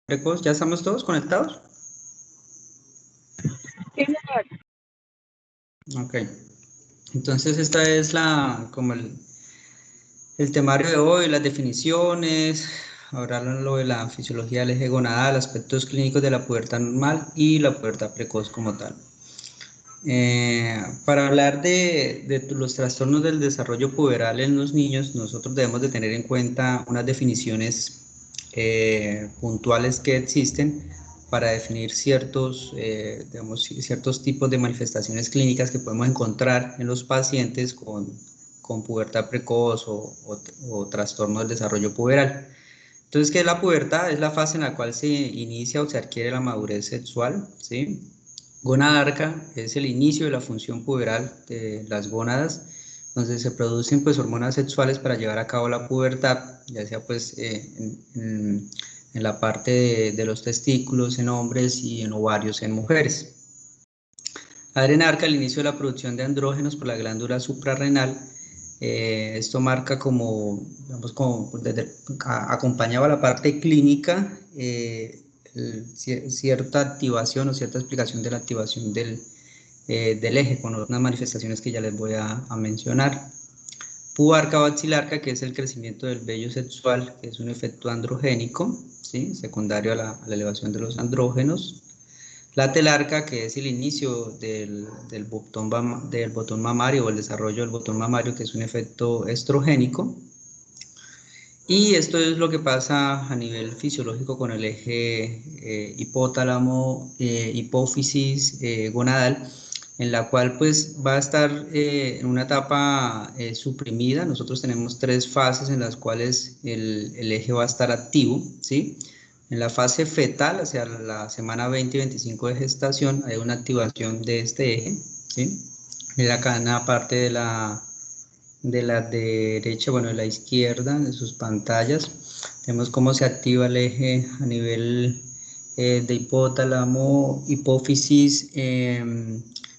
precoz. ¿Ya estamos todos conectados? Sí, señor. Ok. Entonces esta es como el temario de hoy, las definiciones, hablar lo de la fisiología del eje gonadal, aspectos clínicos de la pubertad normal y la pubertad precoz como tal. Para hablar de los trastornos del desarrollo puberal en los niños, nosotros debemos de tener en cuenta unas definiciones puntuales que existen para definir digamos, ciertos tipos de manifestaciones clínicas que podemos encontrar en los pacientes con pubertad precoz o trastorno del desarrollo puberal. Entonces, ¿qué es la pubertad? Es la fase en la cual se inicia o se adquiere la madurez sexual, ¿sí? Gonadarca es el inicio de la función puberal de las gónadas, donde se producen pues hormonas sexuales para llevar a cabo la pubertad, ya sea pues en la parte de los testículos en hombres y en ovarios en mujeres. Adrenarca, el inicio de la producción de andrógenos por la glándula suprarrenal. Esto marca como, digamos, acompañaba la parte clínica, cierta activación o cierta explicación de la activación del eje, con unas manifestaciones que ya les voy a mencionar. Pubarca baxilarca, que es el crecimiento del vello sexual, que es un efecto androgénico, ¿sí? Secundario a la elevación de los andrógenos. La telarca, que es el inicio del botón mamario o el desarrollo del botón mamario, que es un efecto estrogénico. Y esto es lo que pasa a nivel fisiológico con el eje hipotálamo, hipófisis, gonadal, en la cual pues va a estar en una etapa suprimida. Nosotros tenemos 3 fases en las cuales el eje va a estar activo, ¿sí? En la fase fetal, hacia la semana 20 y 25 de gestación, hay una activación de este eje, ¿sí? Mira acá en la parte de la derecha, bueno, de la izquierda de sus pantallas, tenemos cómo se activa el eje a nivel de hipotálamo, hipófisis,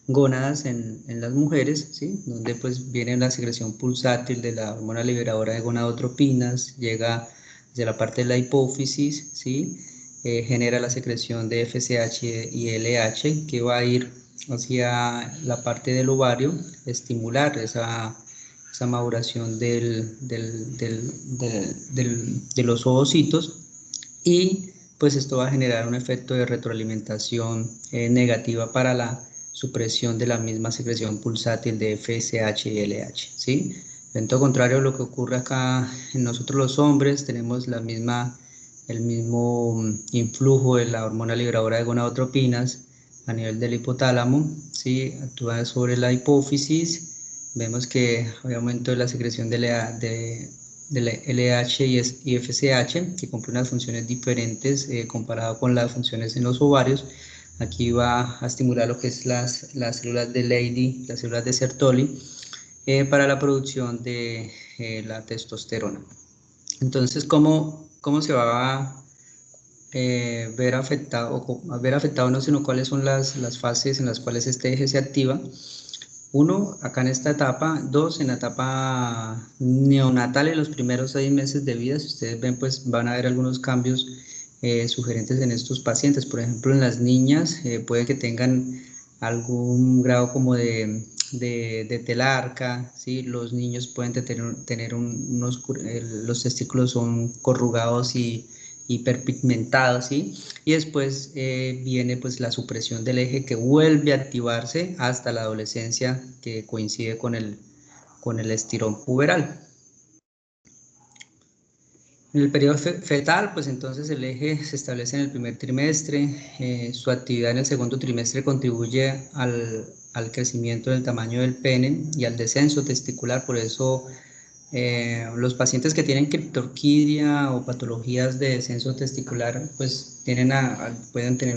gónadas en las mujeres, ¿sí? Donde pues viene la secreción pulsátil de la hormona liberadora de gonadotropinas, llega desde la parte de la hipófisis, ¿sí? Genera la secreción de FSH y LH que va a ir hacia la parte del ovario, estimular esa maduración de los ovocitos, y pues esto va a generar un efecto de retroalimentación negativa para la supresión de la misma secreción pulsátil de FSH y LH, ¿sí? Evento contrario a lo que ocurre acá en nosotros los hombres, tenemos el mismo influjo de la hormona liberadora de gonadotropinas a nivel del hipotálamo, ¿sí? Actúa sobre la hipófisis. Vemos que hay aumento de la secreción de la LH y FSH, que cumple unas funciones diferentes comparado con las funciones en los ovarios. Aquí va a estimular lo que es las células de Leydig, las células de Sertoli, para la producción de la testosterona. Entonces, ¿cómo se va a ver afectado, no, sino cuáles son las fases en las cuales este eje se activa? 1, acá en esta etapa. 2, en la etapa neonatal, en los primeros 6 meses de vida. Si ustedes ven, pues van a haber algunos cambios sugerentes en estos pacientes. Por ejemplo, en las niñas puede que tengan algún grado como de telarca, ¿sí? Los niños pueden tener los testículos son corrugados y hiperpigmentados, ¿sí? Y después viene pues la supresión del eje, que vuelve a activarse hasta la adolescencia, que coincide con el estirón puberal. En el periodo fetal, pues entonces el eje se establece en el primer trimestre. Su actividad en el segundo trimestre contribuye al crecimiento del tamaño del pene y al descenso testicular. Por eso los pacientes que tienen criptorquidia o patologías de descenso testicular, pues pueden tener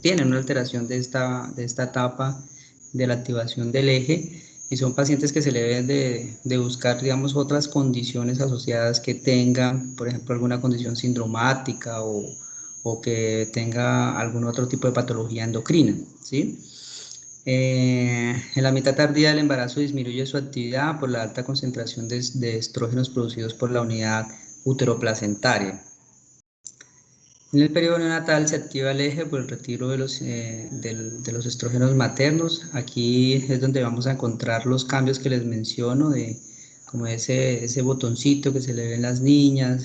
tienen una alteración de esta etapa de la activación del eje, y son pacientes que se le deben de buscar, digamos, otras condiciones asociadas que tengan, por ejemplo, alguna condición sindromática o que tenga algún otro tipo de patología endocrina, ¿sí? En la mitad tardía del embarazo disminuye su actividad por la alta concentración de estrógenos producidos por la unidad uteroplacentaria. En el periodo neonatal se activa el eje por el retiro de los estrógenos maternos. Aquí es donde vamos a encontrar los cambios que les menciono, como ese botoncito que se le ve en las niñas,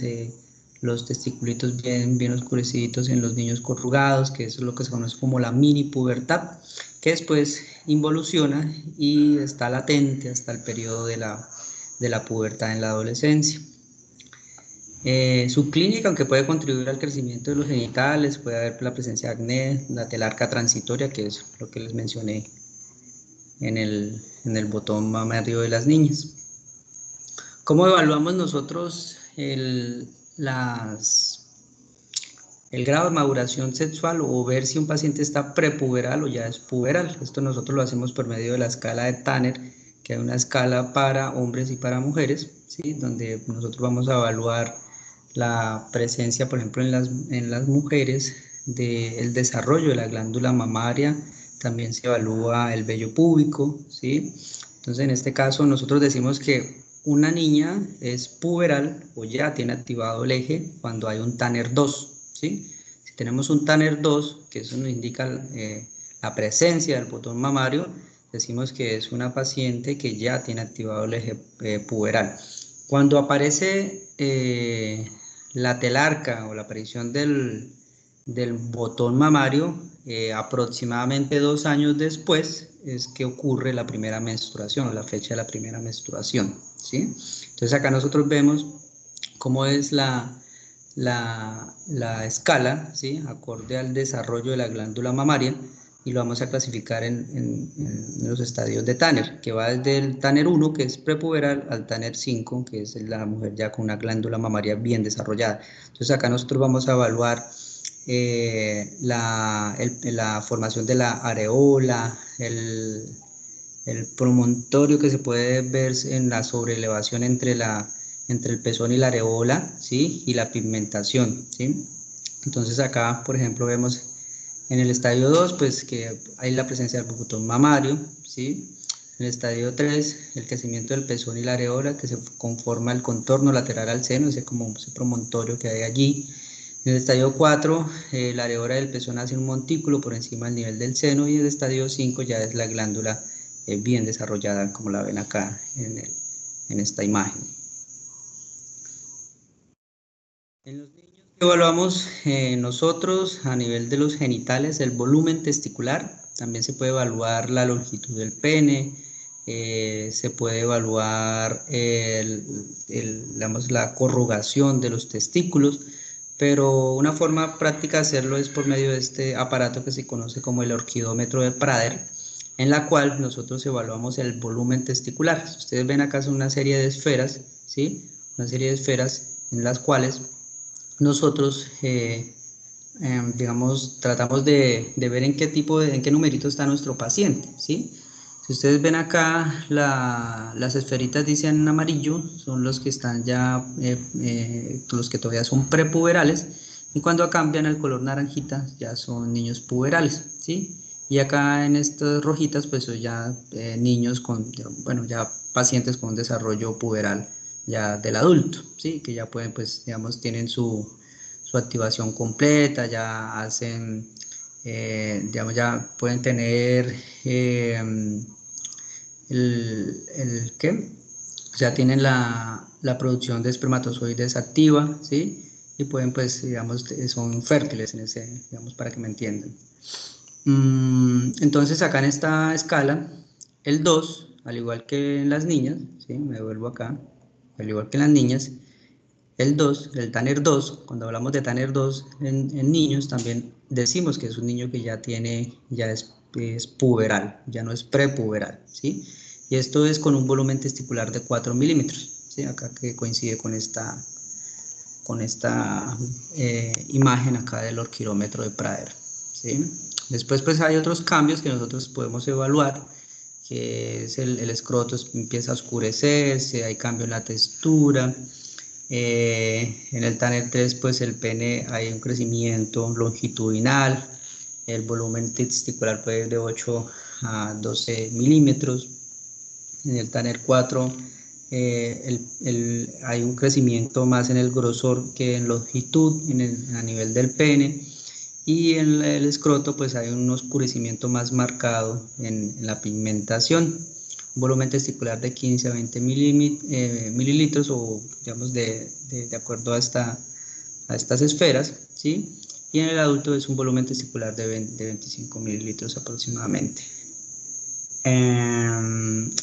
los testiculitos bien oscurecidos en los niños corrugados, que eso es lo que se conoce como la mini pubertad, que después involuciona y está latente hasta el periodo de la pubertad en la adolescencia. Su clínica, aunque puede contribuir al crecimiento de los genitales, puede haber la presencia de acné, la telarca transitoria, que es lo que les mencioné en el botón mamario de las niñas. ¿Cómo evaluamos nosotros el grado de maduración sexual o ver si un paciente está prepuberal o ya es puberal? Esto nosotros lo hacemos por medio de la escala de Tanner, que hay una escala para hombres y para mujeres, ¿sí? Donde nosotros vamos a evaluar la presencia, por ejemplo, en las mujeres del desarrollo de la glándula mamaria. También se evalúa el vello púbico, ¿sí? Entonces, en este caso, nosotros decimos que una niña es puberal o ya tiene activado el eje cuando hay un Tanner 2, ¿sí? Si tenemos un Tanner 2, que eso nos indica la presencia del botón mamario, decimos que es una paciente que ya tiene activado el eje puberal. Cuando aparece la telarca o la aparición del botón mamario, aproximadamente 2 años después es que ocurre la primera menstruación, o la fecha de la primera menstruación, ¿sí? Entonces acá nosotros vemos cómo es la escala, ¿sí? Acorde al desarrollo de la glándula mamaria, y lo vamos a clasificar en los estadios de Tanner, que va desde el Tanner 1, que es prepuberal, al Tanner 5, que es la mujer ya con una glándula mamaria bien desarrollada. Entonces acá nosotros vamos a evaluar la formación de la areola, el promontorio que se puede ver en la sobreelevación entre el pezón y la areola, ¿sí? Y la pigmentación, ¿sí? Entonces acá, por ejemplo, vemos en el estadio 2, pues que hay la presencia del botón mamario, ¿sí? En el estadio 3, el crecimiento del pezón y la areola, que se conforma el contorno lateral al seno, ese promontorio que hay allí. En el estadio 4, la areola del pezón hace un montículo por encima del nivel del seno, y el estadio 5 ya es la glándula bien desarrollada, como la ven acá en esta imagen. En los niños evaluamos nosotros a nivel de los genitales el volumen testicular. También se puede evaluar la longitud del pene, se puede evaluar digamos, la corrugación de los testículos, pero una forma práctica de hacerlo es por medio de este aparato que se conoce como el orquidómetro de Prader, en la cual nosotros evaluamos el volumen testicular. Si ustedes ven acá son una serie de esferas, ¿sí? Una serie de esferas en las cuales nosotros, digamos, tratamos de ver en qué numerito está nuestro paciente, ¿sí? Si ustedes ven acá, las esferitas dicen amarillo, son los que están ya, los que todavía son prepuberales, y cuando cambian al color naranjita ya son niños puberales, ¿sí? Y acá en estas rojitas, pues son ya niños bueno, ya pacientes con desarrollo puberal ya del adulto, ¿sí? Que ya pueden, pues, digamos, tienen su activación completa, ya hacen, digamos, ya pueden tener ¿qué? Ya tienen la producción de espermatozoides activa, ¿sí? Y pueden, pues, digamos, son fértiles en ese, digamos, para que me entiendan. Entonces, acá en esta escala, el 2, al igual que en las niñas, ¿sí? Me vuelvo acá, al igual que en las niñas, el 2, el Tanner 2, cuando hablamos de Tanner 2 en niños, también decimos que es un niño que ya es puberal, ya no es prepuberal, ¿sí? Y esto es con un volumen testicular de 4 milímetros, ¿sí? Acá que coincide con esta imagen acá del orquírómetro de Prader, ¿sí? Después, pues, hay otros cambios que nosotros podemos evaluar, que es el escroto empieza a oscurecerse, hay cambio en la textura. En el Tanner 3, pues el pene hay un crecimiento longitudinal, el volumen testicular puede ir de 8 a 12 milímetros. En el Tanner 4 hay un crecimiento más en el grosor que en longitud, a nivel del pene, y en el escroto pues hay un oscurecimiento más marcado en la pigmentación. Un volumen testicular de 15 a 20 mililitros, o digamos de acuerdo a estas esferas, ¿sí? Y en el adulto es un volumen testicular de 25 mililitros aproximadamente.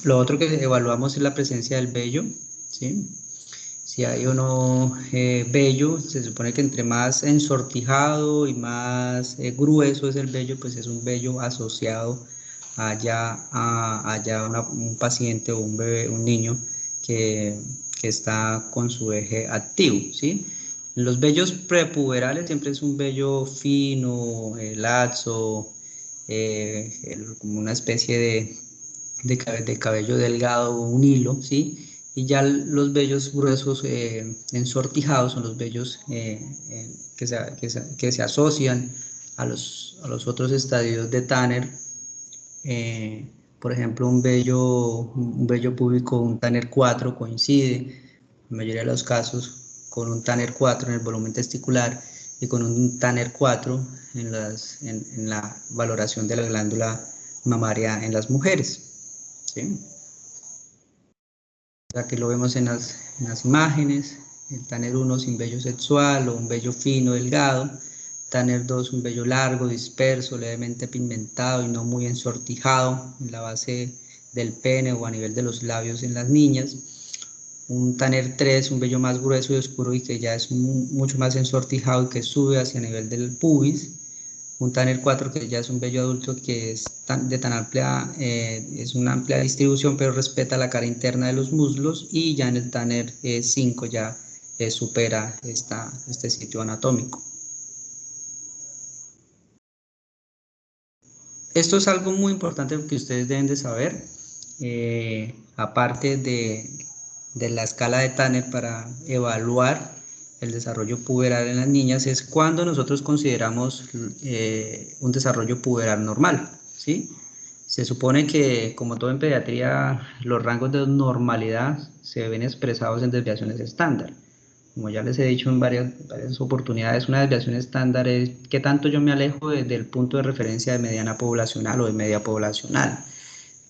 Lo otro que evaluamos es la presencia del vello, ¿sí? Si hay o no vello, se supone que entre más ensortijado y más grueso es el vello, pues es un vello asociado un paciente o un bebé, un niño que, que está con su eje activo, ¿sí? Los vellos prepuberales siempre es un vello fino, lazo, como una especie de cabello delgado, un hilo, ¿sí? Y ya los vellos gruesos ensortijados son los vellos que se asocian a los otros estadios de Tanner. Por ejemplo, un vello púbico, un Tanner 4 coincide, en la mayoría de los casos, con un Tanner 4 en el volumen testicular y con un Tanner 4 en la valoración de la glándula mamaria en las mujeres, ¿sí? Aquí lo vemos en las imágenes, el Tanner 1 sin vello sexual o un vello fino, delgado, Tanner 2 un vello largo, disperso, levemente pigmentado y no muy ensortijado en la base del pene o a nivel de los labios en las niñas, un Tanner 3 un vello más grueso y oscuro y que ya es mucho más ensortijado y que sube hacia el nivel del pubis, un Tanner 4 que ya es un vello adulto que es de tan amplia, es una amplia distribución, pero respeta la cara interna de los muslos, y ya en el Tanner 5 ya supera este sitio anatómico. Esto es algo muy importante que ustedes deben de saber, aparte de la escala de Tanner para evaluar el desarrollo puberal en las niñas, es cuando nosotros consideramos un desarrollo puberal normal, ¿sí? Se supone que, como todo en pediatría, los rangos de normalidad se ven expresados en desviaciones estándar. Como ya les he dicho en varias oportunidades, una desviación estándar es qué tanto yo me alejo del punto de referencia de mediana poblacional o de media poblacional.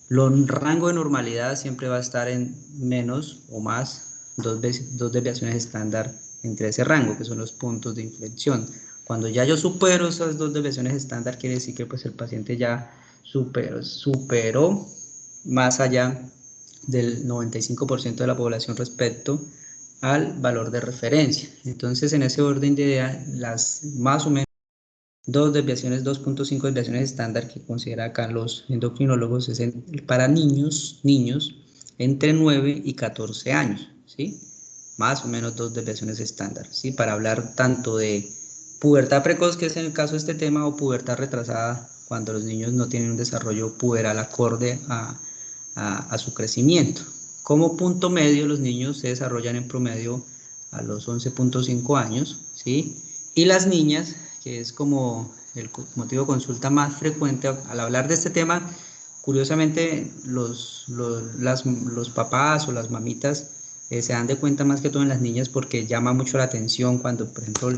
El rango de normalidad siempre va a estar en menos o más dos desviaciones estándar entre ese rango, que son los puntos de inflexión. Cuando ya yo supero esas dos desviaciones estándar, quiere decir que pues, el paciente ya superó más allá del 95% de la población respecto al valor de referencia. Entonces, en ese orden de idea, las más o menos 2.5 desviaciones estándar que considera acá los endocrinólogos es para niños entre 9 y 14 años, ¿sí? Más o menos 2 desviaciones estándar, ¿sí? Para hablar tanto de pubertad precoz, que es en el caso de este tema, o pubertad retrasada, cuando los niños no tienen un desarrollo puberal acorde a su crecimiento. Como punto medio, los niños se desarrollan en promedio a los 11.5 años, ¿sí? Y las niñas, que es como el motivo de consulta más frecuente al hablar de este tema, curiosamente los papás o las mamitas se dan de cuenta más que todo en las niñas, porque llama mucho la atención cuando, por ejemplo,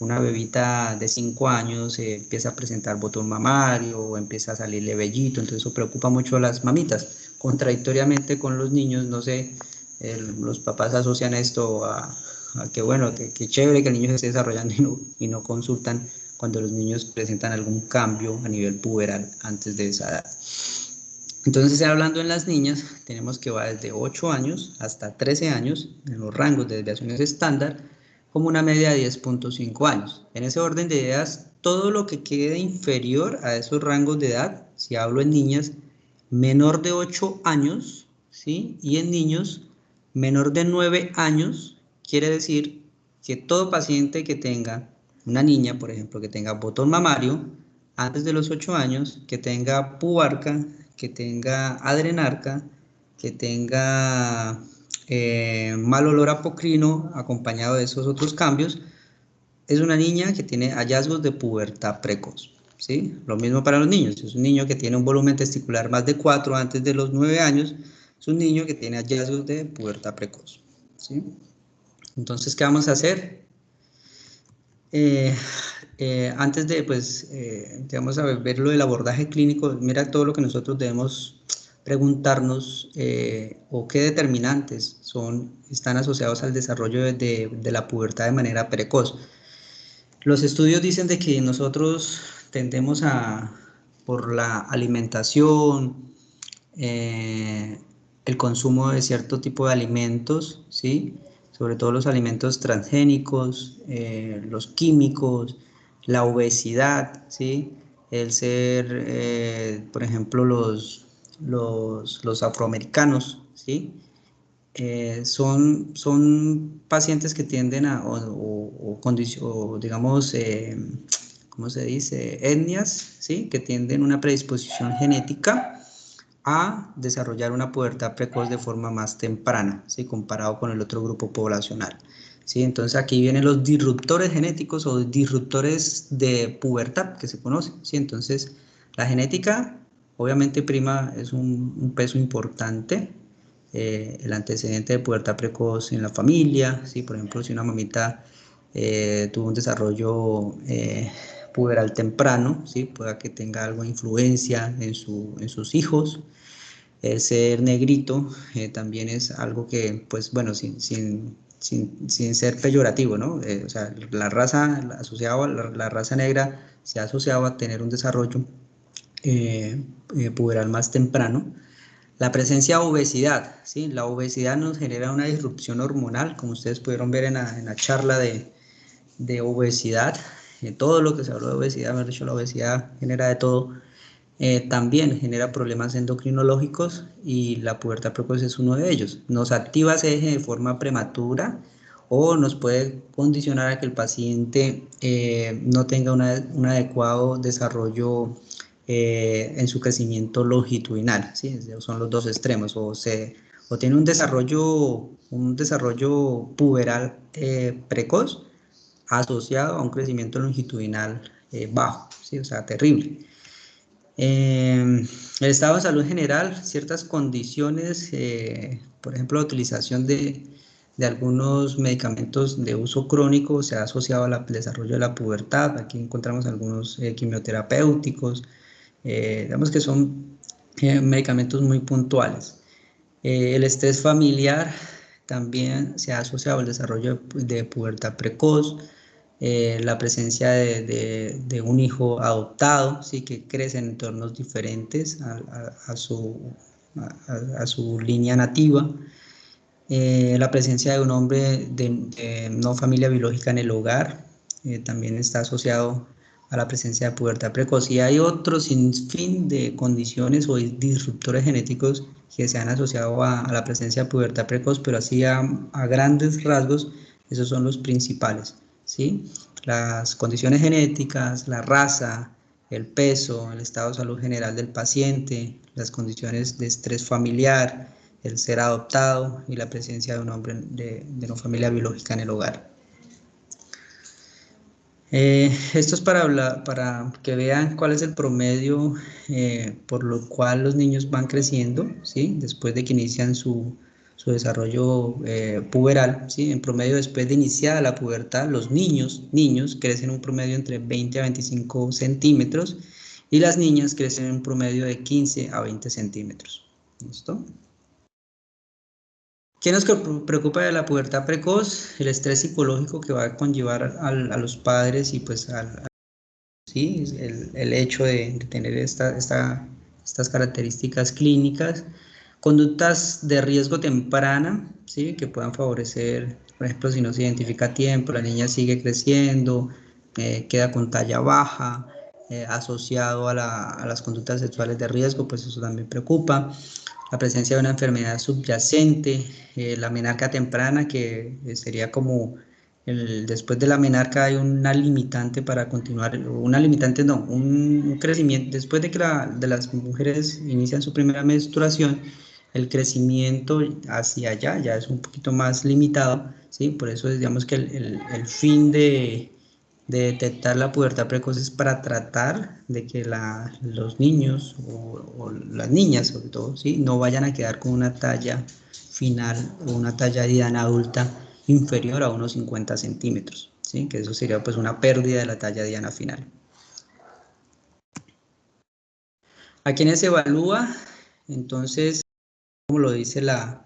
una bebita de 5 años empieza a presentar botón mamario o empieza a salirle vellito, entonces eso preocupa mucho a las mamitas. Contradictoriamente con los niños, no sé, los papás asocian esto a que bueno, que chévere que el niño se esté desarrollando y no consultan cuando los niños presentan algún cambio a nivel puberal antes de esa edad. Entonces, hablando en las niñas, tenemos que va desde 8 años hasta 13 años en los rangos de desviaciones estándar, como una media de 10.5 años. En ese orden de ideas, todo lo que quede inferior a esos rangos de edad, si hablo en niñas, menor de 8 años, ¿sí? Y en niños, menor de 9 años, quiere decir que todo paciente que tenga, una niña, por ejemplo, que tenga botón mamario antes de los 8 años, que tenga pubarca, que tenga adrenarca, que tenga mal olor apocrino acompañado de esos otros cambios, es una niña que tiene hallazgos de pubertad precoz, ¿sí? Lo mismo para los niños. Si es un niño que tiene un volumen testicular más de 4 antes de los 9 años, es un niño que tiene hallazgos de pubertad precoz, ¿sí? Entonces, ¿qué vamos a hacer? Antes de, pues, digamos, a ver lo del abordaje clínico, mira todo lo que nosotros debemos preguntarnos o qué determinantes están asociados al desarrollo de la pubertad de manera precoz. Los estudios dicen de que nosotros tendemos por la alimentación, el consumo de cierto tipo de alimentos, ¿sí? Sobre todo los alimentos transgénicos, los químicos, la obesidad, ¿sí? El ser, por ejemplo, los afroamericanos, ¿sí? Son pacientes que tienden a, o digamos, ¿cómo se dice? Etnias, ¿sí? Que tienden una predisposición genética a desarrollar una pubertad precoz de forma más temprana, ¿sí? Comparado con el otro grupo poblacional, ¿sí? Entonces aquí vienen los disruptores genéticos o disruptores de pubertad que se conocen, ¿sí? Entonces la genética obviamente prima es un peso importante, el antecedente de pubertad precoz en la familia, ¿sí? Por ejemplo, si una mamita tuvo un desarrollo puberal temprano, ¿sí? Pueda que tenga algo de influencia en sus hijos. El ser negrito también es algo que, pues bueno, sin ser peyorativo, ¿no? O sea, la raza negra se ha asociado a tener un desarrollo puberal más temprano. La presencia de obesidad, ¿sí? La obesidad nos genera una disrupción hormonal, como ustedes pudieron ver en la charla de obesidad. Todo lo que se habló de obesidad, mejor dicho, la obesidad genera de todo. También genera problemas endocrinológicos y la pubertad precoz es uno de ellos. Nos activa ese eje de forma prematura o nos puede condicionar a que el paciente no tenga un adecuado desarrollo en su crecimiento longitudinal, ¿sí? Son los dos extremos, o tiene un desarrollo puberal precoz asociado a un crecimiento longitudinal bajo, ¿sí? O sea, terrible. El estado de salud general, ciertas condiciones, por ejemplo, la utilización de algunos medicamentos de uso crónico se ha asociado al desarrollo de la pubertad. Aquí encontramos algunos quimioterapéuticos, digamos que son medicamentos muy puntuales. El estrés familiar también se ha asociado al desarrollo de pubertad precoz, la presencia de un hijo adoptado, ¿sí? Que crece en entornos diferentes a su línea nativa, la presencia de un hombre de no familia biológica en el hogar, también está asociado a la presencia de pubertad precoz. Y hay otro sinfín de condiciones o disruptores genéticos que se han asociado a la presencia de pubertad precoz, pero así a grandes rasgos, esos son los principales, ¿sí? Las condiciones genéticas, la raza, el peso, el estado de salud general del paciente, las condiciones de estrés familiar, el ser adoptado y la presencia de un hombre de no familia biológica en el hogar. Esto es para que vean cuál es el promedio por lo cual los niños van creciendo, ¿sí? Después de que inician su desarrollo puberal, ¿sí? En promedio, después de iniciada la pubertad, los niños crecen un promedio entre 20 a 25 centímetros y las niñas crecen en un promedio de 15 a 20 centímetros. ¿Listo? ¿Qué nos preocupa de la pubertad precoz? El estrés psicológico que va a conllevar a los padres y pues sí, el hecho de tener estas características clínicas, conductas de riesgo temprana, ¿sí? Que puedan favorecer, por ejemplo, si no se identifica a tiempo, la niña sigue creciendo, queda con talla baja, asociado a las conductas sexuales de riesgo, pues eso también preocupa. La presencia de una enfermedad subyacente, la menarca temprana, que sería como después de la menarca hay una limitante para continuar, una limitante no, un crecimiento, después de que de las mujeres inician su primera menstruación, el crecimiento hacia allá ya es un poquito más limitado, ¿sí? Por eso digamos que el fin de detectar la pubertad precoz es para tratar de que los niños o las niñas, sobre todo, ¿sí? No vayan a quedar con una talla final o una talla diana adulta inferior a unos 50 centímetros, ¿sí? Que eso sería pues una pérdida de la talla diana final. ¿A quiénes se evalúa? Entonces, como lo dice la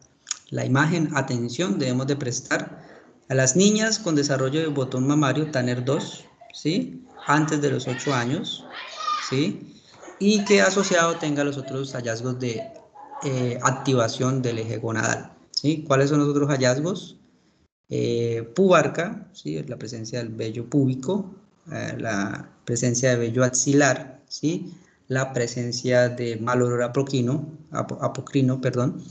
imagen, atención, debemos de prestar a las niñas con desarrollo de botón mamario Tanner 2, ¿sí? Antes de los 8 años, ¿sí? Y que asociado tenga los otros hallazgos de activación del eje gonadal, ¿sí? ¿Cuáles son los otros hallazgos? Pubarca, ¿sí? La presencia del vello púbico, la presencia de vello axilar, ¿sí? La presencia de mal olor apocrino, perdón,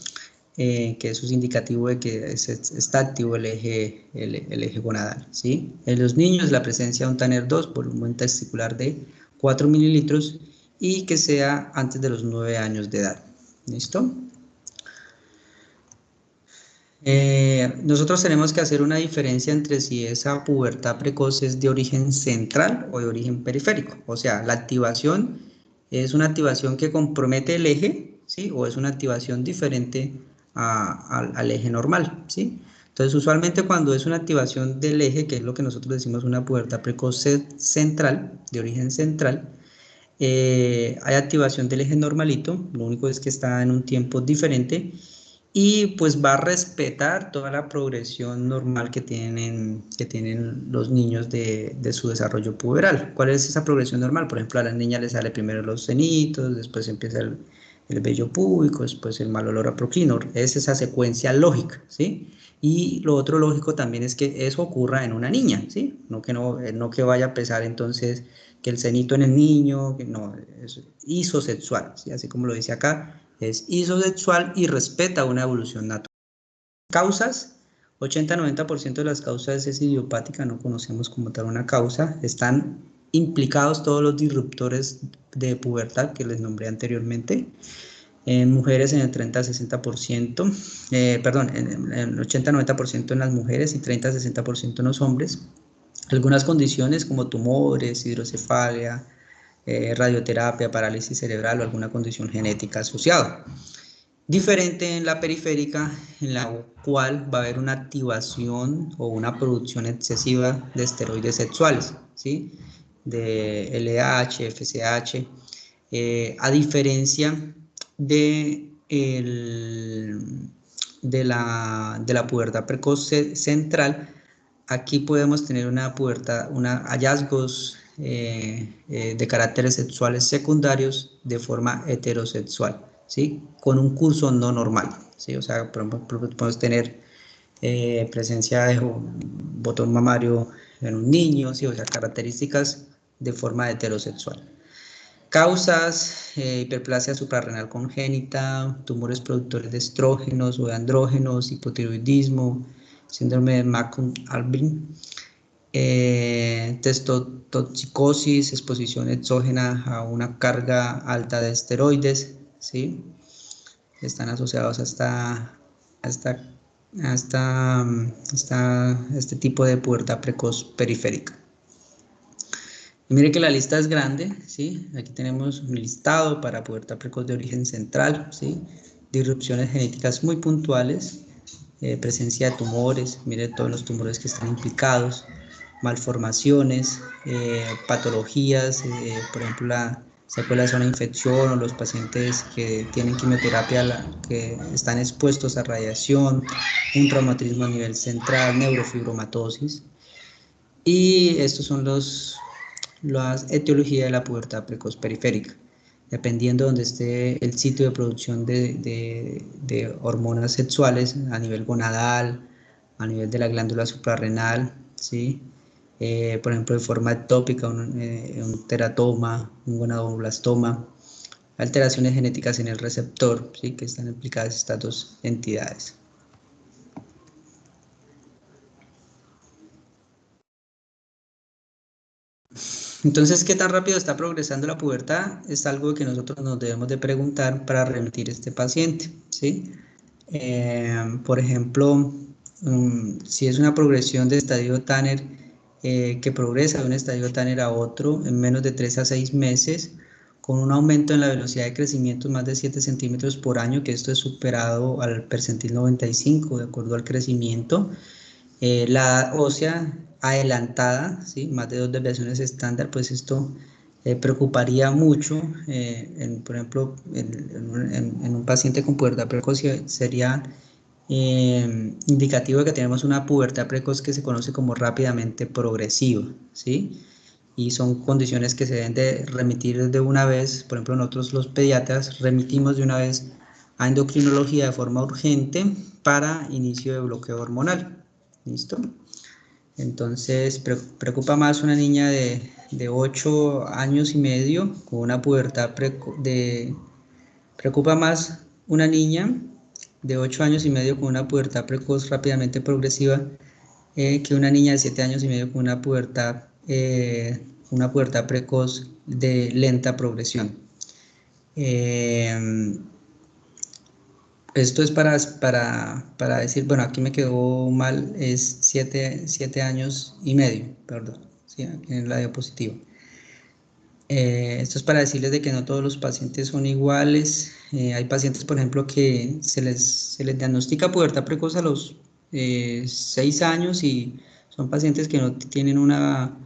que eso es indicativo de que está activo el eje gonadal, ¿sí? En los niños, la presencia de un Tanner 2, volumen testicular de 4 mililitros y que sea antes de los 9 años de edad. ¿Listo? Nosotros tenemos que hacer una diferencia entre si esa pubertad precoz es de origen central o de origen periférico. O sea, la activación es una activación que compromete el eje, ¿sí? O es una activación diferente al eje normal, ¿sí? Entonces, usualmente cuando es una activación del eje, que es lo que nosotros decimos una pubertad precoz central, de origen central, hay activación del eje normalito, lo único es que está en un tiempo diferente y pues va a respetar toda la progresión normal que tienen los niños de su desarrollo puberal. ¿Cuál es esa progresión normal? Por ejemplo, a las niñas les sale primero los senitos, después empieza el vello púbico, después el mal olor apocrino. Es esa secuencia lógica, ¿sí? Y lo otro lógico también es que eso ocurra en una niña, ¿sí? No que vaya a pesar entonces que el cenito en el niño, que no, es isosexual, ¿sí? Así como lo dice acá, es isosexual y respeta una evolución natural. Causas, 80-90% de las causas es idiopática, no conocemos como tal una causa, están implicados todos los disruptores de pubertad que les nombré anteriormente, en mujeres en el 30-60%, perdón, en el 80-90% en las mujeres y 30-60% en los hombres. Algunas condiciones como tumores, hidrocefalia, radioterapia, parálisis cerebral o alguna condición genética asociada. Diferente en la periférica, en la cual va a haber una activación o una producción excesiva de esteroides sexuales, ¿sí? De LH, FSH, a diferencia de, de la pubertad precoz central. Aquí podemos tener una pubertad, hallazgos de caracteres sexuales secundarios de forma heterosexual, ¿sí? Con un curso no normal, ¿sí? O sea, por ejemplo, podemos tener presencia de botón mamario en un niño, ¿sí? O sea, características de forma heterosexual. Causas, hiperplasia suprarrenal congénita, tumores productores de estrógenos o de andrógenos, hipotiroidismo, síndrome de McCune-Alvin, testotoxicosis, exposición exógena a una carga alta de esteroides, ¿sí? Están asociados a este tipo de pubertad precoz periférica. Y mire que la lista es grande, ¿sí? Aquí tenemos un listado para pubertad precoz de origen central, ¿sí? Disrupciones genéticas muy puntuales, presencia de tumores, mire todos los tumores que están implicados, malformaciones, patologías, por ejemplo la secuelas de una infección o los pacientes que tienen quimioterapia, que están expuestos a radiación, un traumatismo a nivel central, neurofibromatosis. Y estos son las etiologías de la pubertad precoz periférica. Dependiendo de donde esté el sitio de producción de hormonas sexuales a nivel gonadal, a nivel de la glándula suprarrenal, ¿sí? Por ejemplo, de forma ectópica, un teratoma, un gonadoblastoma, alteraciones genéticas en el receptor, ¿sí? Que están implicadas estas dos entidades. Entonces, ¿qué tan rápido está progresando la pubertad? Es algo que nosotros nos debemos de preguntar para remitir a este paciente, ¿sí? Por ejemplo, si es una progresión de estadio Tanner que progresa de un estadio Tanner a otro en menos de 3 a 6 meses, con un aumento en la velocidad de crecimiento de más de 7 centímetros por año, que esto es superado al percentil 95 de acuerdo al crecimiento. La edad ósea adelantada, ¿sí? Más de 2 desviaciones estándar, pues esto preocuparía mucho, por ejemplo, en un paciente con pubertad precoz sería indicativo de que tenemos una pubertad precoz que se conoce como rápidamente progresiva, ¿sí? Y son condiciones que se deben de remitir de una vez. Por ejemplo, nosotros los pediatras remitimos de una vez a endocrinología de forma urgente para inicio de bloqueo hormonal. ¿Listo? Entonces, preocupa más una niña de 8 años y medio con una pubertad preocupa más una niña de 8 años y medio con una pubertad precoz rápidamente progresiva que una niña de 7 años y medio con una pubertad precoz de lenta progresión. Esto es para decir, bueno, aquí me quedó mal, es 7 años y medio, perdón, ¿sí? Aquí en la diapositiva. Esto es para decirles de que no todos los pacientes son iguales. Hay pacientes, por ejemplo, que se les diagnostica pubertad precoz a los 6 años y son pacientes que no tienen una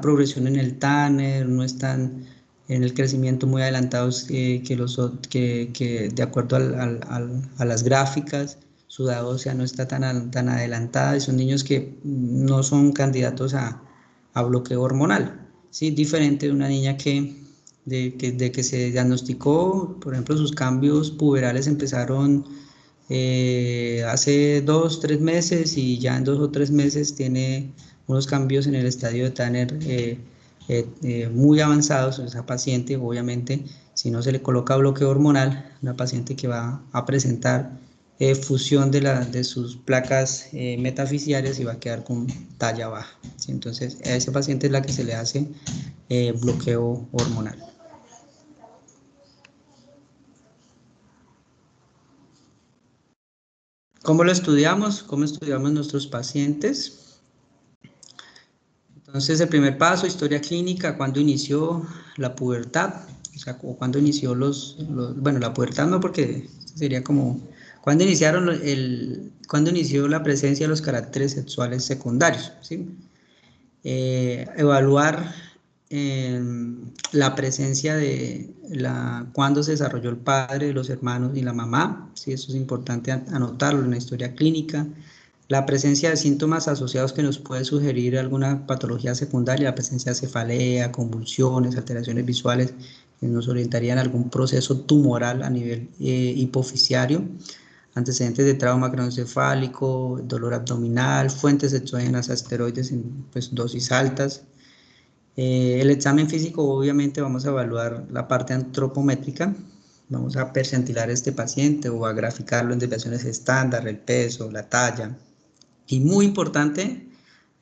progresión en el Tanner, no están en el crecimiento muy adelantados que de acuerdo a las gráficas, su edad ósea no está tan adelantada y son niños que no son candidatos a bloqueo hormonal. Sí, diferente de una niña de que se diagnosticó, por ejemplo, sus cambios puberales empezaron hace 2, 3 meses y ya en 2 o 3 meses tiene unos cambios en el estadio de Tanner muy avanzados. Esa paciente, obviamente, si no se le coloca bloqueo hormonal, una paciente que va a presentar fusión de sus placas metafisiarias y va a quedar con talla baja, ¿sí? Entonces, a esa paciente es la que se le hace bloqueo hormonal. ¿Cómo lo estudiamos? ¿Cómo estudiamos nuestros pacientes? Entonces, el primer paso, historia clínica, cuándo inició la pubertad, o sea, cuándo inició bueno, la pubertad no, porque sería como, cuándo inició la presencia de los caracteres sexuales secundarios, ¿sí? Evaluar la presencia de cuándo se desarrolló el padre, los hermanos y la mamá, ¿sí? Eso es importante anotarlo en la historia clínica. La presencia de síntomas asociados que nos puede sugerir alguna patología secundaria, la presencia de cefalea, convulsiones, alteraciones visuales, que nos orientarían a algún proceso tumoral a nivel hipofisiario, antecedentes de trauma craneoencefálico, dolor abdominal, fuentes exógenas a esteroides en pues, dosis altas. El examen físico, obviamente, vamos a evaluar la parte antropométrica, vamos a percentilar a este paciente o a graficarlo en desviaciones estándar, el peso, la talla. Y muy importante,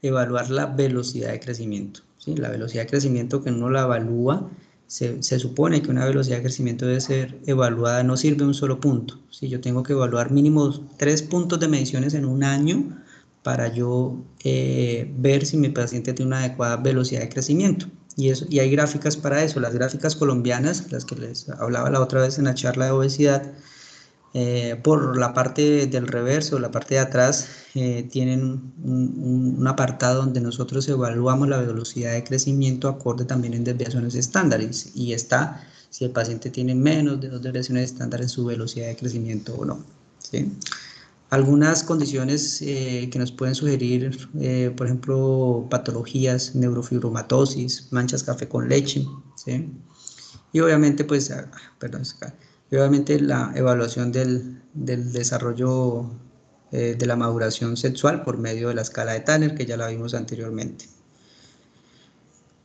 evaluar la velocidad de crecimiento, ¿sí? La velocidad de crecimiento que uno la evalúa, se supone que una velocidad de crecimiento debe ser evaluada, no sirve un solo punto, ¿sí? Yo tengo que evaluar mínimo 3 puntos de mediciones en un año para yo ver si mi paciente tiene una adecuada velocidad de crecimiento. Y hay gráficas para eso, las gráficas colombianas, las que les hablaba la otra vez en la charla de obesidad, por la parte del reverso, la parte de atrás, tienen un apartado donde nosotros evaluamos la velocidad de crecimiento acorde también en desviaciones estándares y está si el paciente tiene menos de 2 desviaciones estándar en su velocidad de crecimiento o no, ¿sí? Algunas condiciones que nos pueden sugerir, por ejemplo, patologías, neurofibromatosis, manchas café con leche, ¿sí? Y obviamente, pues, perdón, y obviamente la evaluación del desarrollo de la maduración sexual por medio de la escala de Tanner, que ya la vimos anteriormente.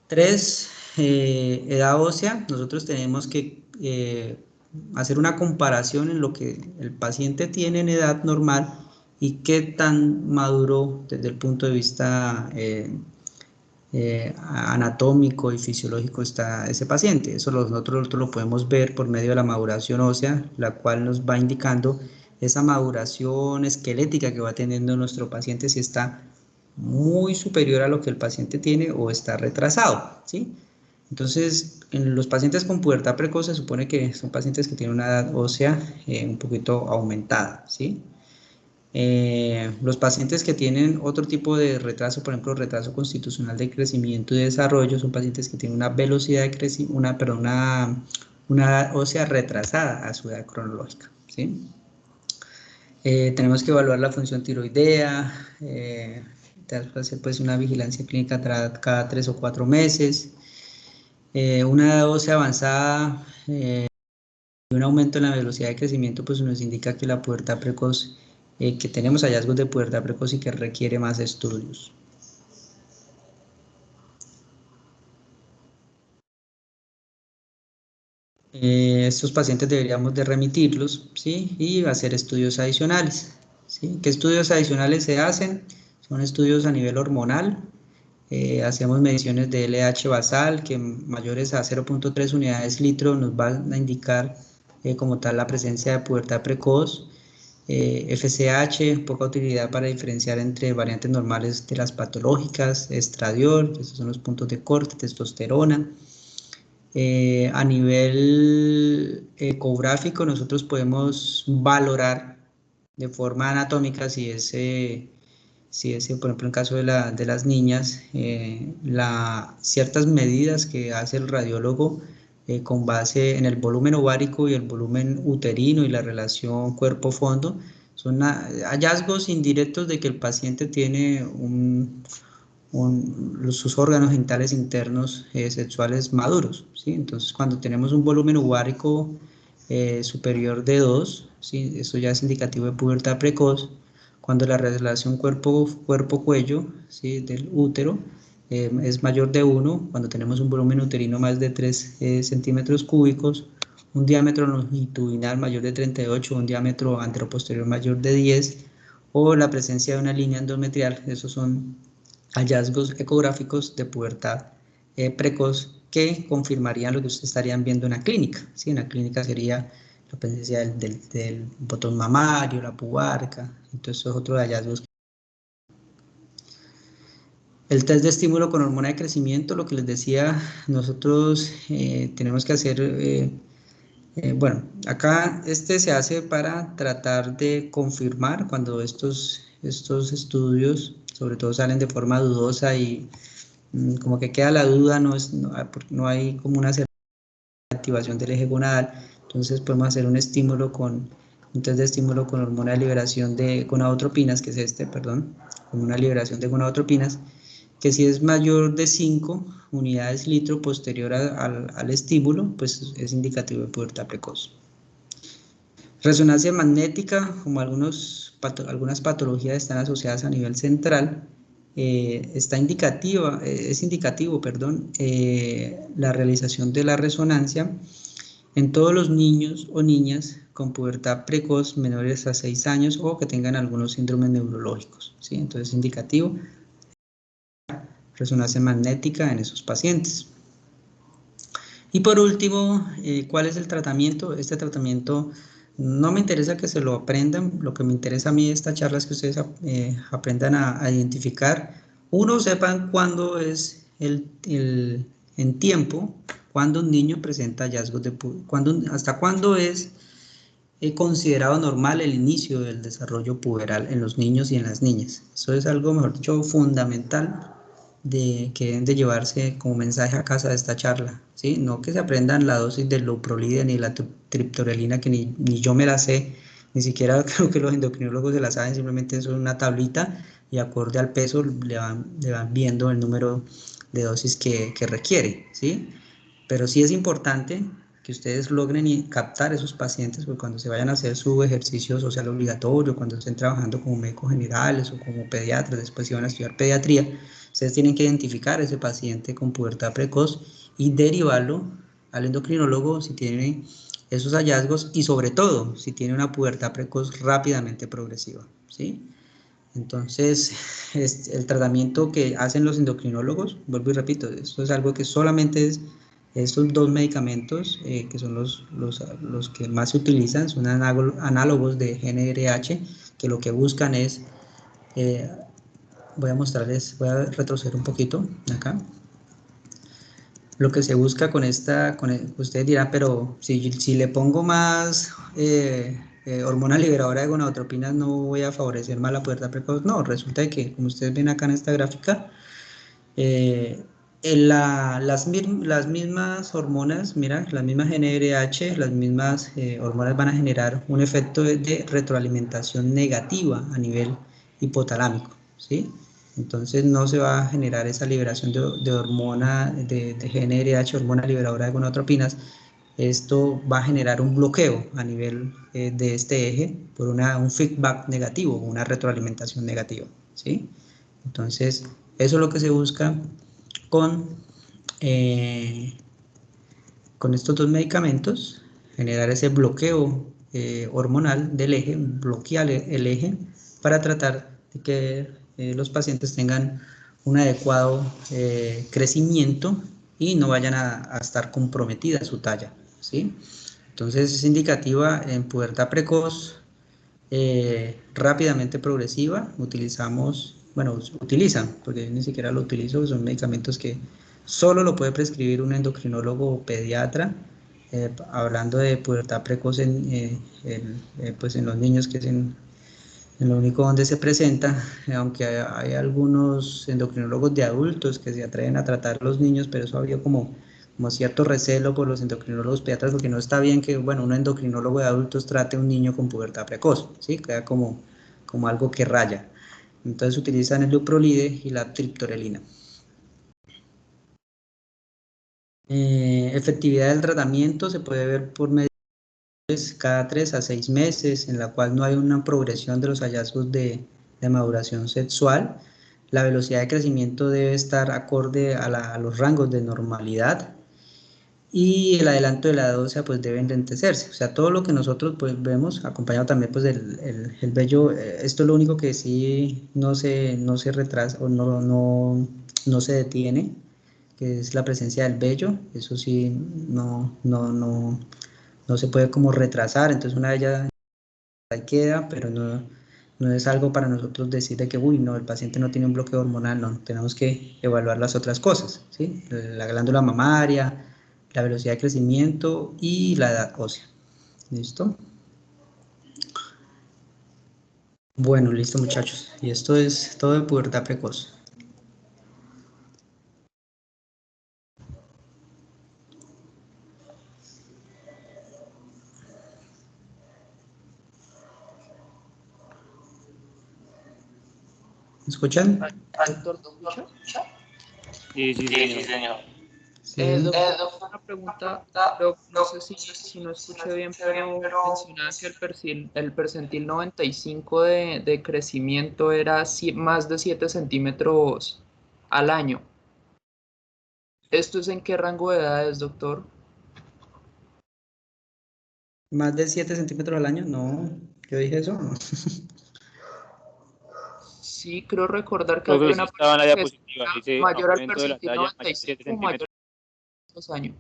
3, edad ósea. Nosotros tenemos que hacer una comparación en lo que el paciente tiene en edad normal y qué tan maduro desde el punto de vista anatómico y fisiológico está ese paciente. Eso nosotros lo podemos ver por medio de la maduración ósea, la cual nos va indicando esa maduración esquelética que va teniendo nuestro paciente, si está muy superior a lo que el paciente tiene o está retrasado, ¿sí? Entonces, en los pacientes con pubertad precoz se supone que son pacientes que tienen una edad ósea un poquito aumentada, ¿sí? Los pacientes que tienen otro tipo de retraso, por ejemplo, retraso constitucional de crecimiento y desarrollo, son pacientes que tienen una velocidad de crecimiento, una edad ósea retrasada a su edad cronológica, ¿sí? Tenemos que evaluar la función tiroidea, hacer pues una vigilancia clínica cada 3 o 4 meses, una edad ósea avanzada y un aumento en la velocidad de crecimiento pues nos indica que la pubertad precoz, que tenemos hallazgos de pubertad precoz y que requiere más estudios. Estos pacientes deberíamos de remitirlos, ¿sí? Y hacer estudios adicionales, ¿sí? ¿Qué estudios adicionales se hacen? Son estudios a nivel hormonal. Hacemos mediciones de LH basal que mayores a 0.3 unidades litro nos van a indicar como tal la presencia de pubertad precoz. FSH, poca utilidad para diferenciar entre variantes normales de las patológicas, estradiol, estos son los puntos de corte, testosterona. A nivel ecográfico nosotros podemos valorar de forma anatómica si ese, por ejemplo, en el caso de las niñas, ciertas medidas que hace el radiólogo con base en el volumen ovárico y el volumen uterino y la relación cuerpo-fondo, son hallazgos indirectos de que el paciente tiene sus órganos genitales internos sexuales maduros, ¿sí? Entonces, cuando tenemos un volumen ovárico superior de 2, ¿sí? Eso ya es indicativo de pubertad precoz. Cuando la relación cuerpo-cuello, ¿sí? Del útero es mayor de 1, cuando tenemos un volumen uterino más de 3 centímetros cúbicos, un diámetro longitudinal mayor de 38, un diámetro anteroposterior mayor de 10, o la presencia de una línea endometrial. Esos son hallazgos ecográficos de pubertad precoz que confirmarían lo que ustedes estarían viendo en la clínica. ¿Sí? En la clínica sería la presencia del botón mamario, la pubarca, entonces eso es otro de hallazgos. El test de estímulo con hormona de crecimiento, lo que les decía, nosotros tenemos que hacer, bueno, acá este se hace para tratar de confirmar cuando estos estudios, sobre todo salen de forma dudosa y como que queda la duda, no hay como una activación del eje gonadal, entonces podemos hacer un test de estímulo con hormona de liberación de gonadotropinas, que es perdón, con una liberación de gonadotropinas, que si es mayor de 5 unidades litro posterior al estímulo, pues es indicativo de pubertad precoz. Resonancia magnética, como algunas patologías están asociadas a nivel central, es indicativo, perdón, la realización de la resonancia en todos los niños o niñas con pubertad precoz menores a 6 años o que tengan algunos síndromes neurológicos, ¿sí? Entonces es indicativo resonancia magnética en esos pacientes. Y por último, ¿cuál es el tratamiento? Este tratamiento no me interesa que se lo aprendan, lo que me interesa a mí de esta charla es que ustedes aprendan a identificar, uno, sepan cuándo es en tiempo, cuando un niño presenta hallazgos hasta cuándo es considerado normal el inicio del desarrollo puberal en los niños y en las niñas. Eso es algo, mejor dicho, fundamental que deben de llevarse como mensaje a casa de esta charla, ¿sí? No que se aprendan la dosis de loprolida ni la triptorelina, que ni yo me la sé, ni siquiera creo que los endocrinólogos se la saben, simplemente eso es una tablita y acorde al peso le van viendo el número de dosis que requiere, ¿sí? Pero sí es importante que ustedes logren captar esos pacientes, porque cuando se vayan a hacer su ejercicio social obligatorio, cuando estén trabajando como médicos generales o como pediatras, después si van a estudiar pediatría, ustedes tienen que identificar a ese paciente con pubertad precoz y derivarlo al endocrinólogo si tiene esos hallazgos y sobre todo si tiene una pubertad precoz rápidamente progresiva, ¿sí? Entonces, el tratamiento que hacen los endocrinólogos, vuelvo y repito, esto es algo que solamente es estos dos medicamentos, que son los que más se utilizan, son análogos de GnRH, que lo que buscan es voy a mostrarles, voy a retroceder un poquito acá. Lo que se busca con esta, ustedes dirán, pero si le pongo más hormona liberadora de gonadotropinas, no voy a favorecer más la pubertad precoz. No, resulta que, como ustedes ven acá en esta gráfica, eh, las mismas hormonas, mira, las mismas GnRH, las mismas hormonas van a generar un efecto de retroalimentación negativa a nivel hipotalámico, ¿sí? Entonces no se va a generar esa liberación de hormona, de GnRH, hormona liberadora de gonadotropinas. Esto va a generar un bloqueo a nivel de este eje por un feedback negativo, una retroalimentación negativa, ¿sí? Entonces, eso es lo que se busca con, eh, con estos dos medicamentos, generar ese bloqueo hormonal del eje, bloquear el eje para tratar de que los pacientes tengan un adecuado crecimiento y no vayan a estar comprometida su talla, ¿sí? Entonces es indicativa en pubertad precoz, rápidamente progresiva. Utilizan, porque yo ni siquiera lo utilizo, son medicamentos que solo lo puede prescribir un endocrinólogo o pediatra, hablando de pubertad precoz pues en los niños, que es en lo único donde se presenta, aunque hay algunos endocrinólogos de adultos que se atreven a tratar a los niños, pero eso había como cierto recelo por los endocrinólogos pediatras, porque no está bien que, bueno, un endocrinólogo de adultos trate a un niño con pubertad precoz, ¿sí? Queda como algo que raya. Entonces utilizan el Luprolide y la triptorelina. Efectividad del tratamiento se puede ver por medio cada 3 a 6 meses, en la cual no hay una progresión de los hallazgos de maduración sexual. La velocidad de crecimiento debe estar acorde a los rangos de normalidad, y el adelanto de la edad ósea pues debe enlentecerse. O sea, todo lo que nosotros pues vemos, acompañado también pues del el vello, esto es lo único que sí no se retrasa o no se detiene, que es la presencia del vello. Eso sí no se puede como retrasar. Entonces una vez ya ahí queda, pero no es algo para nosotros decir de que, uy, no, el paciente no tiene un bloqueo hormonal. No, tenemos que evaluar las otras cosas, ¿sí? La glándula mamaria, la velocidad de crecimiento y la edad ósea. ¿Listo? Bueno, listo, muchachos. Y esto es todo de pubertad precoz. ¿Me escuchan? Doctor, ¿me escucha? Sí, sí, señor. Sí. Doctor, una pregunta, no sé si no escuché bien, pero mencionaba que el percentil 95 de crecimiento era más de 7 centímetros al año. ¿Esto es en qué rango de edades, doctor? ¿Más de 7 centímetros al año? No, yo dije eso. No. Sí, creo recordar que Creo que había sí una estaba en la parte que diapositiva. decía Dice mayor al aumento de la percentil talla mayor de 7 95 o mayor centímetros. a 2 años.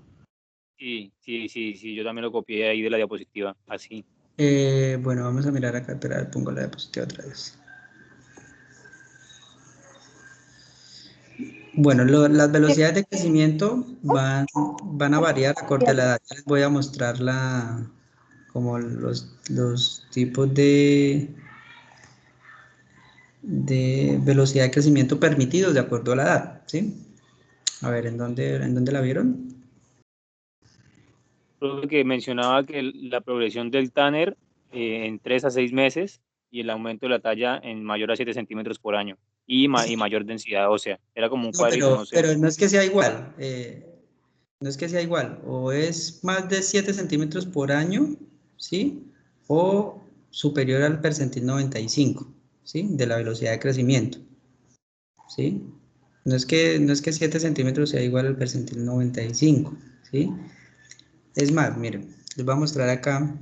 Sí, sí, sí, sí, yo también lo copié ahí de la diapositiva, así. Bueno, vamos a mirar acá. Espera, pongo la diapositiva otra vez. Bueno, las velocidades de crecimiento van a variar acorde a la edad. Ya les voy a mostrar como los tipos de velocidad de crecimiento permitidos de acuerdo a la edad, ¿sí? A ver, ¿en dónde la vieron? Creo que mencionaba que la progresión del Tanner en 3 a 6 meses y el aumento de la talla en mayor a 7 centímetros por año y mayor densidad ósea. Era como un No, cuadrito, no sé. pero no es que sea igual. No es que sea igual. O es más de 7 centímetros por año, ¿sí? O superior al percentil 95, ¿sí? De la velocidad de crecimiento, ¿sí? No es que 7 centímetros sea igual al percentil 95, ¿sí? Es más, miren, les voy a mostrar acá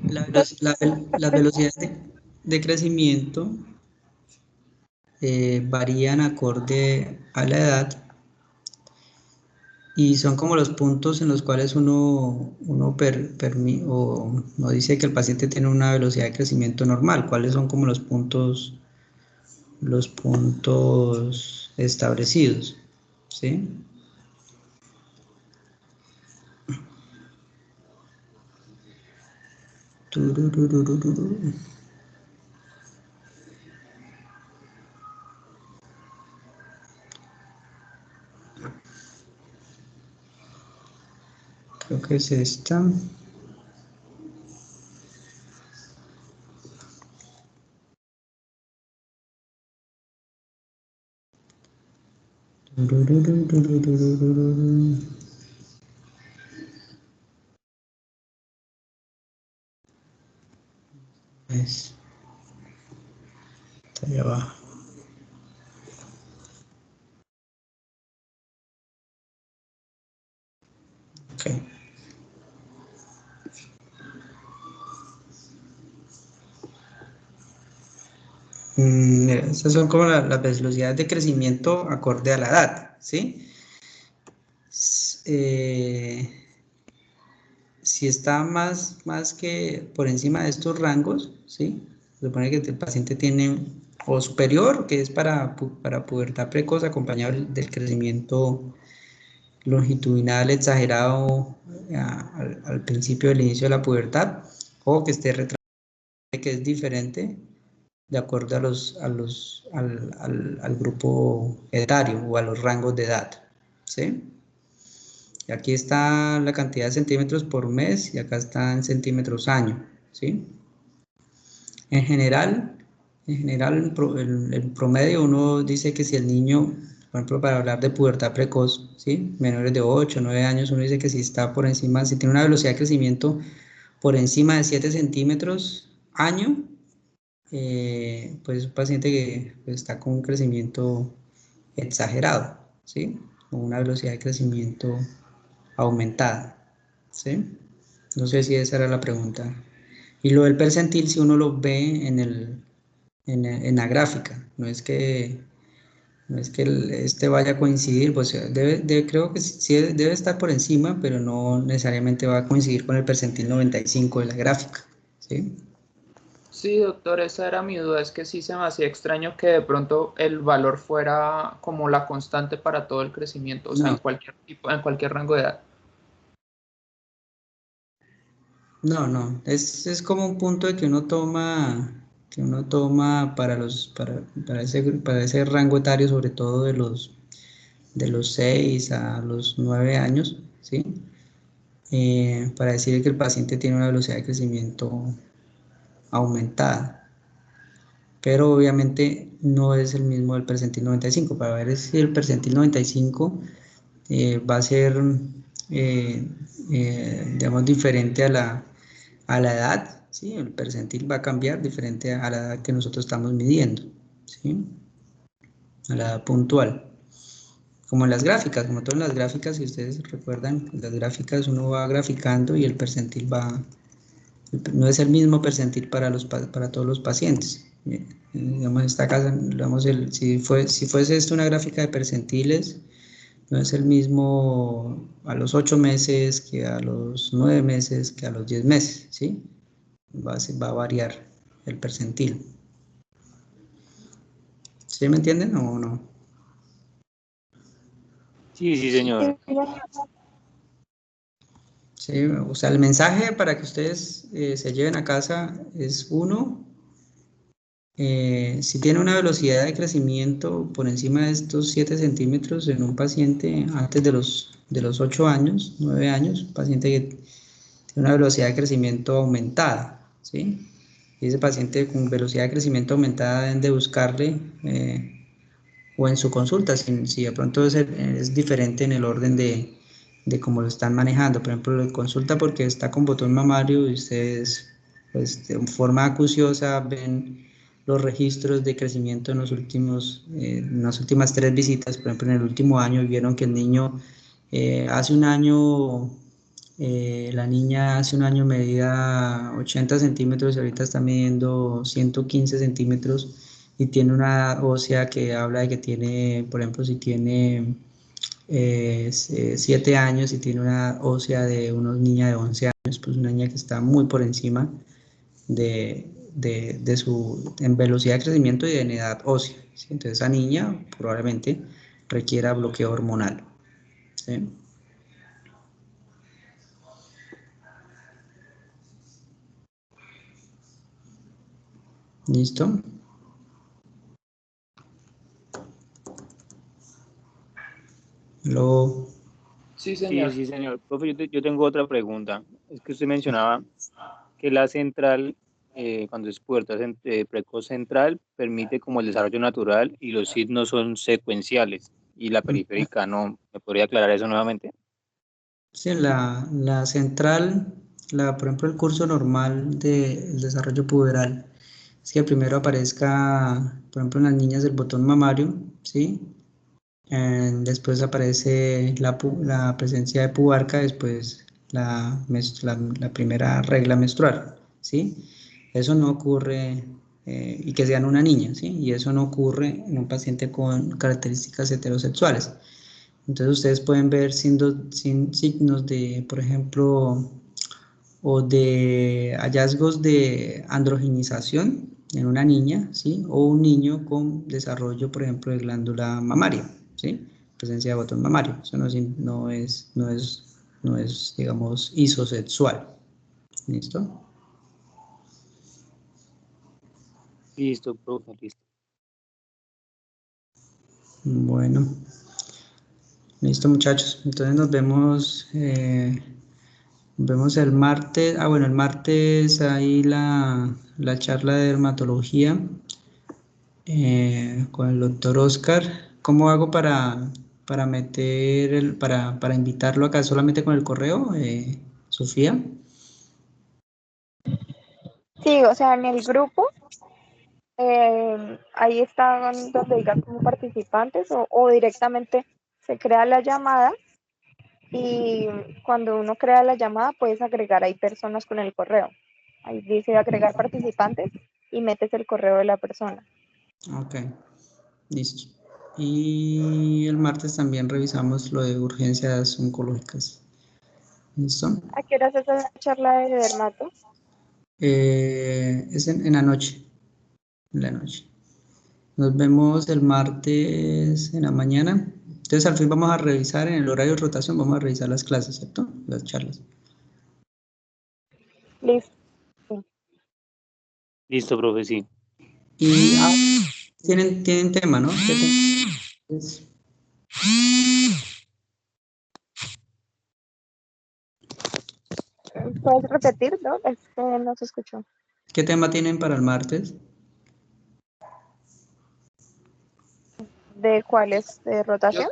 las velocidades de crecimiento varían acorde a la edad, y son como los puntos en los cuales uno dice que el paciente tiene una velocidad de crecimiento normal. ¿Cuáles son como los puntos los puntos establecidos, ¿sí? Turururururu. Creo que es esta. Es está allá abajo. Okay. Estas son como las velocidades de crecimiento acorde a la edad, ¿sí? Si está más que por encima de estos rangos, ¿sí? Se supone que el paciente tiene, o superior, que es para pubertad precoz, acompañado del crecimiento longitudinal exagerado al principio del inicio de la pubertad, o que esté retrasado, que es diferente de acuerdo al grupo etario o a los rangos de edad, ¿sí? Y aquí está la cantidad de centímetros por mes y acá está en centímetros año, ¿sí? En general el promedio uno dice que si el niño, por ejemplo, para hablar de pubertad precoz, ¿sí? Menores de 8 o 9 años, uno dice que si está por encima, si tiene una velocidad de crecimiento por encima de 7 centímetros año, pues es un paciente que pues, está con un crecimiento exagerado, ¿sí? Con una velocidad de crecimiento aumentada, ¿sí? No sé si esa era la pregunta. Y lo del percentil, si uno lo ve en la gráfica, no es que este vaya a coincidir, pues creo que sí debe estar por encima, pero no necesariamente va a coincidir con el percentil 95 de la gráfica, ¿sí? Sí, doctor, esa era mi duda, es que sí se me hacía extraño que de pronto el valor fuera como la constante para todo el crecimiento, o sea, No, en cualquier tipo, en cualquier rango de edad. no, es como un punto de que uno toma para ese rango etario, sobre todo de los 6 a los 9 años, ¿sí? Para decir que el paciente tiene una velocidad de crecimiento aumentada, pero obviamente no es el mismo del percentil 95. Para ver si el percentil 95 va a ser, digamos, diferente a la edad, ¿sí? El percentil va a cambiar diferente a la edad que nosotros estamos midiendo, ¿sí? A la edad puntual. Como en las gráficas, como todas las gráficas, si ustedes recuerdan, las gráficas uno va graficando y el percentil no es el mismo percentil para todos los pacientes. Digamos, en esta casa, digamos, si fuese esto una gráfica de percentiles, no es el mismo a los 8 meses que a los 9 meses que a los 10 meses, ¿sí? Va a variar el percentil. ¿Sí me entienden o no? Sí, sí, señor. Sí, o sea, el mensaje para que ustedes se lleven a casa es uno, si tiene una velocidad de crecimiento por encima de estos 7 centímetros en un paciente antes de los 8 años, 9 años, un paciente que tiene una velocidad de crecimiento aumentada, ¿sí? Y ese paciente con velocidad de crecimiento aumentada deben de buscarle o en su consulta, si de pronto es diferente en el orden de cómo lo están manejando. Por ejemplo, lo consulta porque está con botón mamario y ustedes, pues, de forma acuciosa ven los registros de crecimiento en las últimas 3 visitas. Por ejemplo, en el último año vieron que el niño hace un año, la niña hace un año medía 80 centímetros y ahorita está midiendo 115 centímetros y tiene una ósea que habla de que tiene, por ejemplo, si tiene 7 años y tiene una ósea de una niña de 11 años, pues una niña que está muy por encima de, en velocidad de crecimiento y en edad ósea, ¿sí? Entonces esa niña probablemente requiera bloqueo hormonal, ¿sí? ¿Listo? Lo... Sí, Sí, señor. sí, señor. Profe, yo tengo otra pregunta. Es que usted mencionaba que la central, cuando es pubertad precoz central, permite como el desarrollo natural y los signos son secuenciales y la periférica no. ¿Me podría aclarar eso nuevamente? Sí, la central, por ejemplo, el curso normal del desarrollo puberal es que primero aparezca, por ejemplo, en las niñas el botón mamario, ¿sí? Después aparece la presencia de pubarca, después la primera regla menstrual, ¿sí? Eso no ocurre, y que sea en una niña, ¿sí? Y eso no ocurre en un paciente con características heterosexuales. Entonces ustedes pueden ver signos de, por ejemplo, o de hallazgos de androgenización en una niña, ¿sí? O un niño con desarrollo, por ejemplo, de glándula mamaria, ¿sí? Presencia de botón mamario. Eso no es, digamos, isosexual. ¿Listo? Listo, profe, listo. Bueno, listo, muchachos. Entonces vemos el martes. Ah, bueno, el martes ahí la charla de dermatología con el doctor Oscar. ¿Cómo hago para invitarlo acá? ¿Solamente con el correo, Sofía? Sí, o sea, en el grupo, ahí están donde digan como participantes o directamente se crea la llamada y cuando uno crea la llamada puedes agregar ahí personas con el correo. Ahí dice agregar participantes y metes el correo de la persona. Ok, listo. Y el martes también revisamos lo de urgencias oncológicas. ¿Listo? ¿A qué hora es esa charla de dermato? Es en la noche. En la noche. Nos vemos el martes en la mañana. Entonces al fin vamos a revisar en el horario de rotación, vamos a revisar las clases, ¿cierto? Las charlas. Listo. Listo, profe, sí. Y tienen tema, ¿no? Es- ¿Puedes repetir, no? Es que no se escuchó. ¿Qué tema tienen para el martes? ¿De cuál es? ¿De rotación?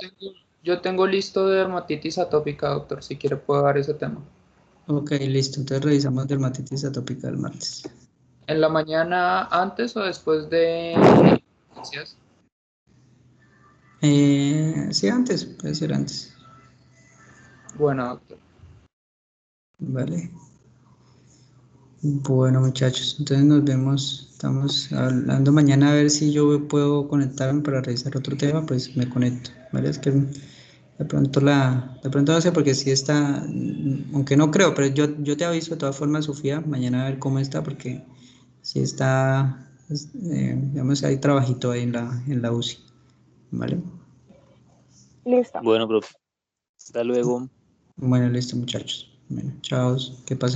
Yo tengo listo de dermatitis atópica, doctor, si quiere puedo dar ese tema. Ok, listo. Entonces revisamos dermatitis atópica el martes. ¿En la mañana antes o después de urgencias? Sí, antes, puede ser antes. Bueno, doctor. Vale. Bueno, muchachos, entonces nos vemos. Estamos hablando mañana a ver si yo puedo conectarme para revisar otro tema, pues me conecto. ¿Vale? Es que de pronto no sé, porque si está, aunque no creo, pero yo te aviso de todas formas, Sofía, mañana a ver cómo está, porque si está, digamos, hay trabajito ahí en la UCI. ¿Vale? Listo. Bueno, profe. Hasta luego. Bueno, listo, muchachos. Bueno, chao, que pasen.